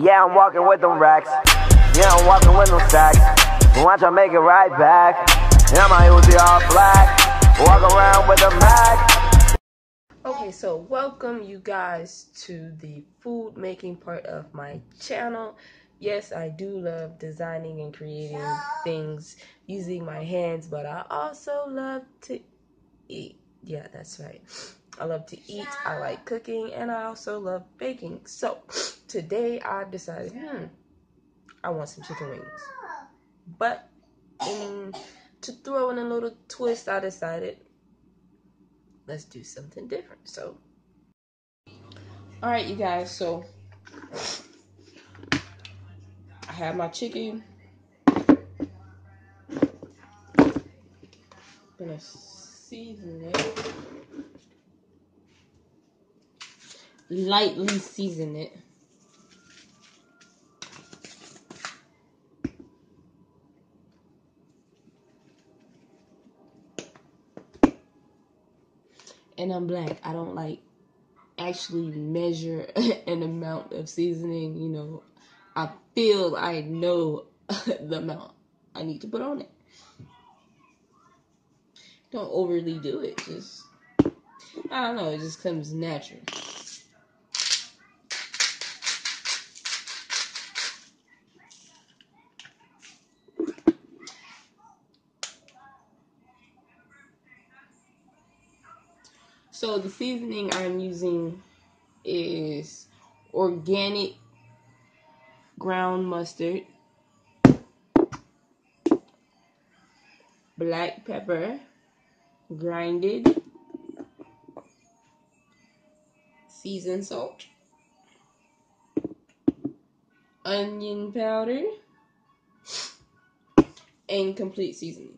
Yeah, I'm walking with them racks. Yeah, I'm walking with them stacks. Watch I make it right back. And I'm out here all black. Walk around with a Mac. Okay, so welcome you guys to the food making part of my channel. Yes, I do love designing and creating things using my hands, but I also love to eat. Yeah, that's right. I love to eat, I like cooking, and I also love baking. So today I decided, I want some chicken wings. But to throw in a little twist, I decided, let's do something different. So alright, you guys, so I have my chicken. Gonna season it. Lightly season it. And I'm black. I don't like actually measure an amount of seasoning. You know, I feel I know the amount I need to put on it. Don't overly do it. Just, I don't know, it just comes natural. So the seasoning I'm using is organic ground mustard, black pepper, grinded, seasoned salt, onion powder, and complete seasoning.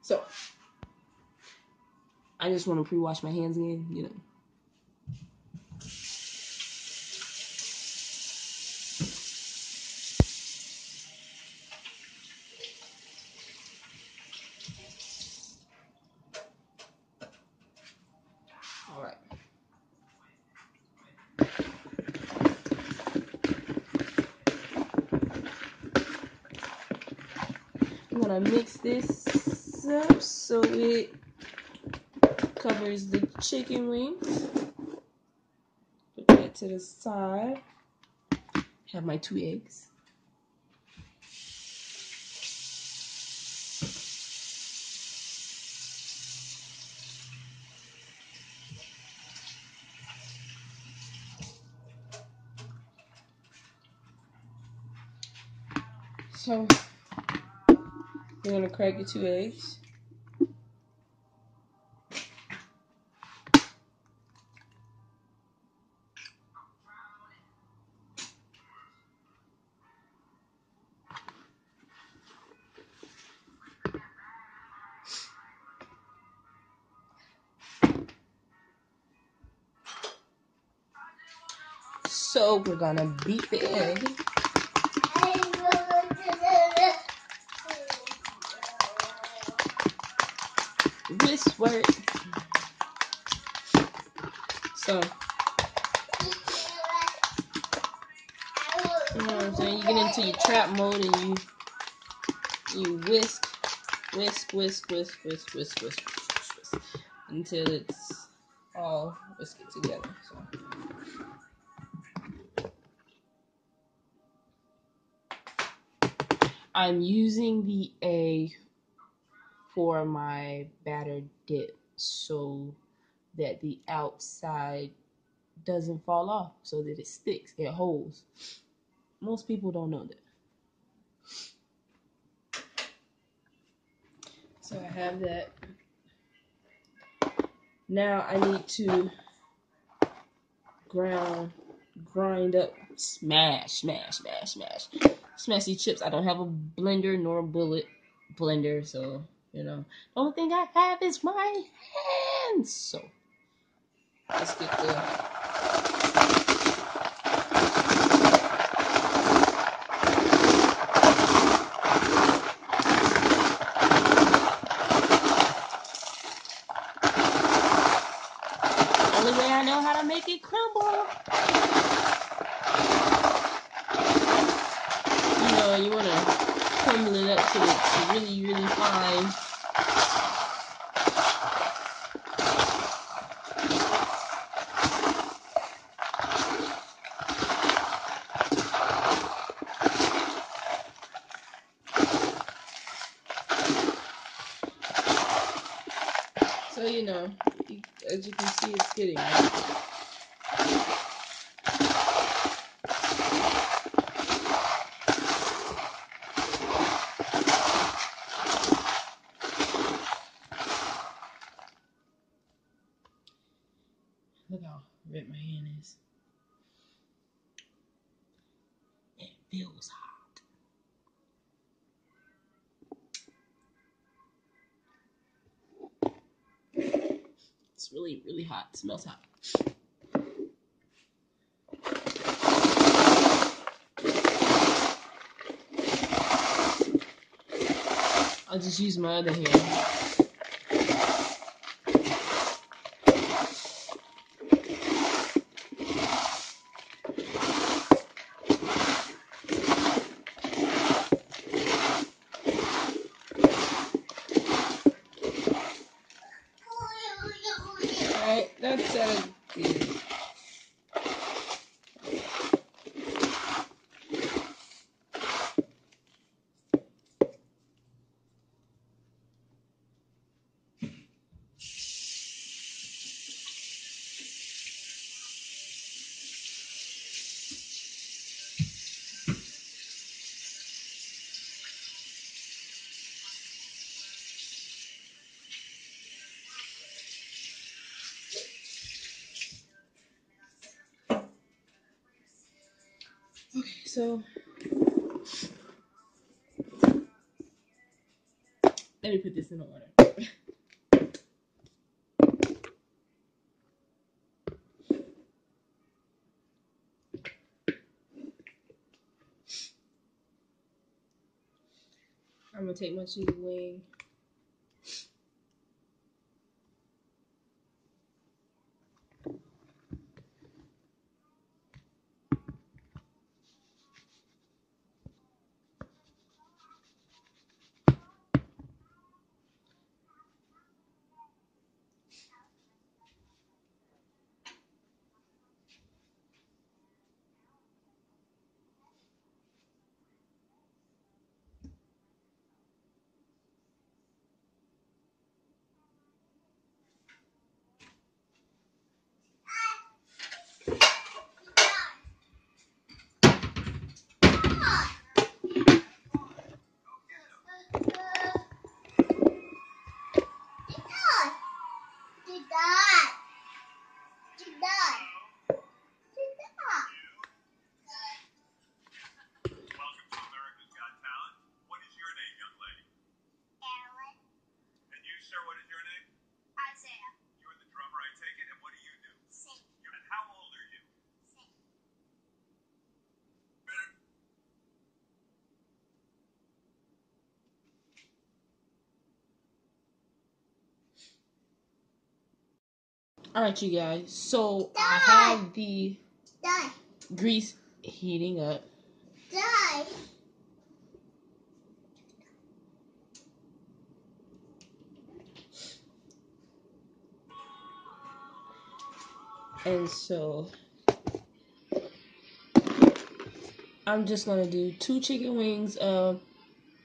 So I just want to pre-wash my hands again, you know. Alright. I'm gonna mix this up so it covers the chicken wings. Put that to the side. Have my 2 eggs. So you're gonna crack your 2 eggs. So we're gonna beat the egg. This work. So you know what I'm saying? You get into your trap mode and you whisk until it's all whisked together. So. I'm using the egg for my batter dip so that the outside doesn't fall off, so that it sticks, it holds. Most people don't know that. So I have that. Now I need to grind up, smash these chips. I don't have a blender nor a bullet blender, so you know, the only thing I have is my hands. So let's get the only way make it crumble. You know, you want to crumble it up till it's really, really fine. So, you know, as you can see, it's getting there. Look how red my hand is. It feels hot. It's really, really hot. It smells hot. I'll just use my other hand. Alright, that's good. Okay, so let me put this in order. I'm gonna take my chicken wing. Alright, you guys. So I have the grease heating up. And so I'm just gonna do 2 chicken wings of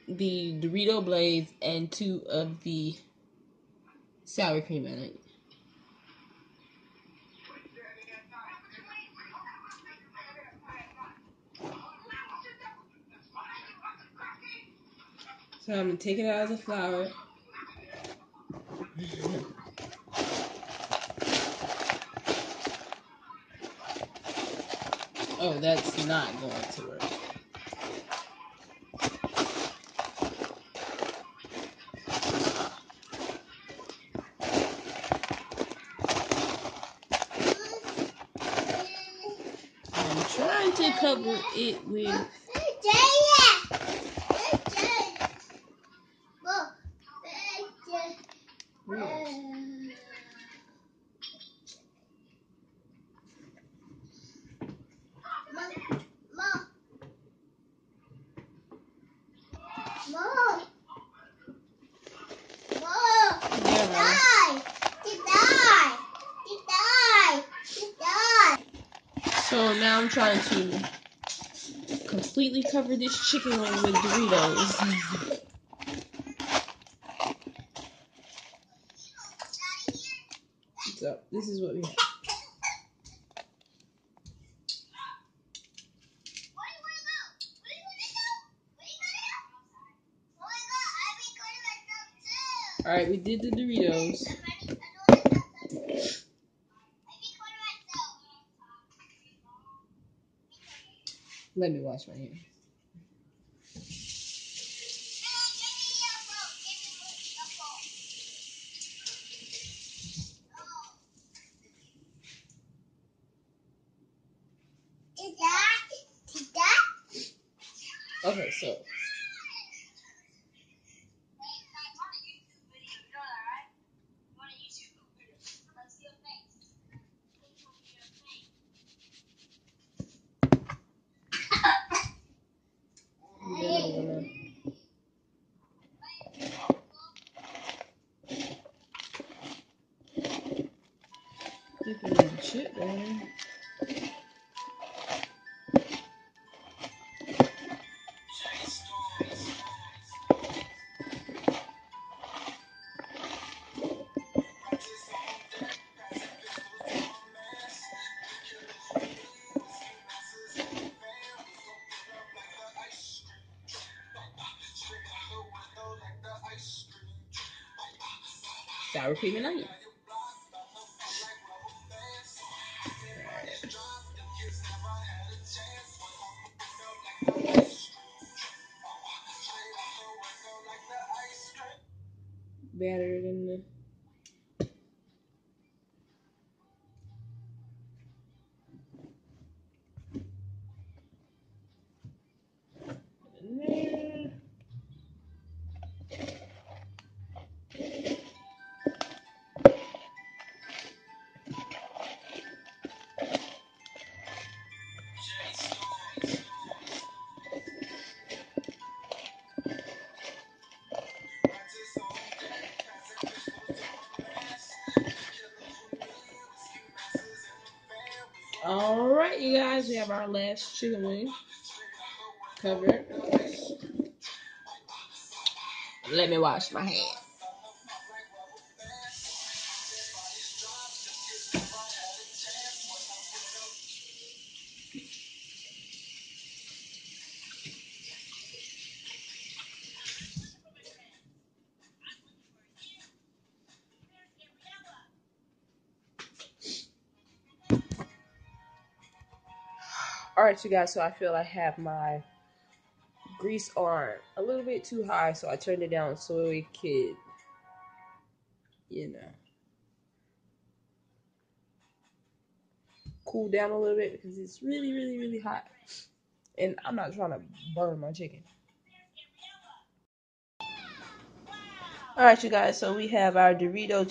the Dorito blades and 2 of the sour cream in it. So I'm gonna take it out of the flour. Oh, that's not going to work. I'm trying to cover it with... So now I'm trying to completely cover this chicken wing with Doritos. So this is what we have. Alright, we did the Doritos. Let me wash my hands. Okay, so shit, man. Sour cream and onion. Better than the Alright, you guys, we have our last chicken wing covered. Let me wash my hands. Alright, you guys, so I feel I have my grease on a little bit too high, so I turned it down so it could, you know, cool down a little bit because it's really, really, really hot. And I'm not trying to burn my chicken. Alright, you guys, so we have our Dorito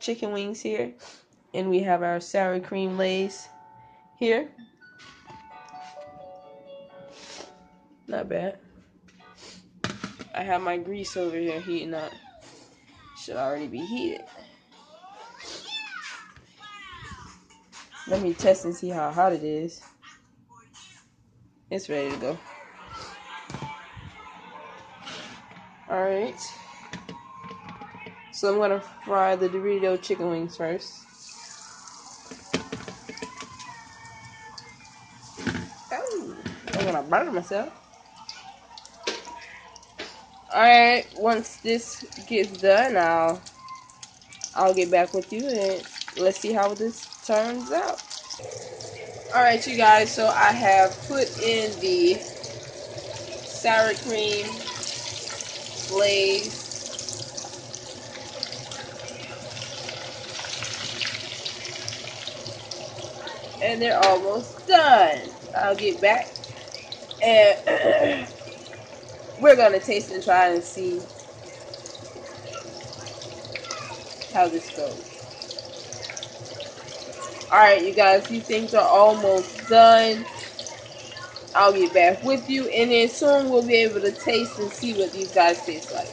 chicken wings here. And we have our sour cream lays here. Not bad. I have my grease over here heating up. Should already be heated. Let me test and see how hot it is. It's ready to go. Alright. So I'm going to fry the Dorito chicken wings first. Oh, I'm going to burn myself. Alright, once this gets done, I'll get back with you and let's see how this turns out. Alright, you guys, so I have put in the sour cream glaze. And they're almost done. I'll get back and we're gonna taste and try and see how this goes. Alright, you guys, these things are almost done. I'll get back with you, and then soon we'll be able to taste and see what these guys taste like.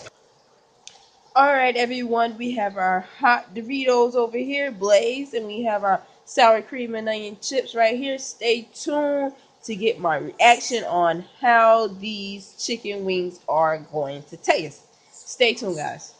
Alright everyone, we have our hot Doritos over here, Blaze, and we have our sour cream and onion chips right here. Stay tuned to get my reaction on how these chicken wings are going to taste. Stay tuned, guys.